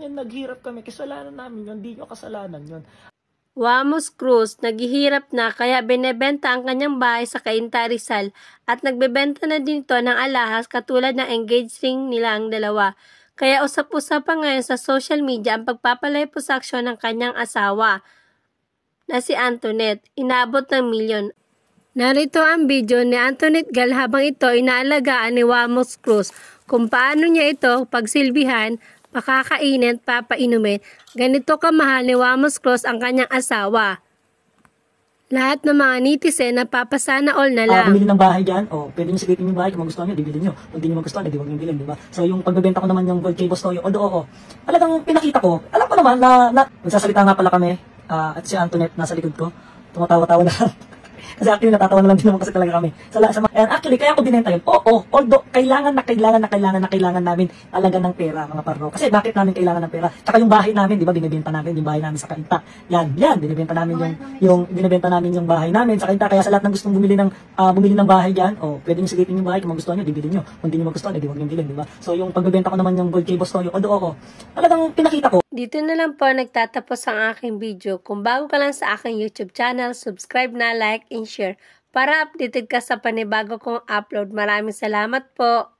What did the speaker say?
yan, naghirap kami. Kasalanan namin yun, hindi nyo kasalanan yun. Wamos Cruz, naghihirap na kaya binebenta ang kanyang bahay sa Cainta, Rizal at nagbebenta na din ito ng alahas katulad ng engaged ring nila ang dalawa. Kaya usap-usapan ngayon sa social media ang pagpapaliposuction ng kanyang asawa na si Antoinette, inabot ng milyon. Narito ang video ni Antoinette Gal habang ito inaalagaan ni Wamos Cruz kung paano niya ito pagsilbihan, pakakainin at papainumin. Ganito kamahal ni Wamos Cruz ang kanyang asawa. Lahat ng mga netizen na papasana all na lang. Bumili ng bahay dyan, pwede nyo silipin yung bahay, kung magustuhan nyo, dibilin nyo. Kung di nyo magustuhan, di huwag nyo bilhin, di ba? So yung pagbebenta ko naman yung Gold Cable Store, although talagang pinakita ko, alam ko naman na nagsasalita nga pala kami, at si Antoinette nasa likod ko, tumatawa-tawa na. Kasi actually natatawa na lang din naman kasi talaga kami. And actually, kaya ako binenta yun. Although kailangan namin talaga ng pera, mga parro. Kasi bakit namin kailangan ng pera? Tsaka yung bahay namin, di ba, binibenta namin yung bahay namin sa Cainta. Yan, binibenta namin binibenta namin yung bahay namin sa Cainta. Kaya sa lahat ng gustong bumili ng bahay diyan, pwede niyo silipin yung bahay kung magustuhan niyo, dibilhin niyo. Kung hindi niyo magustuhan, di huwag niyo bilhin, di ba? So yung pagbebenta ko naman yung Gold Cable Store, although talagang pinakita ko. Dito na lang po nagtatapos ang aking video. Kung bago ka lang sa aking YouTube channel, subscribe na, like, and share para updated ka sa panibago kong upload. Maraming salamat po!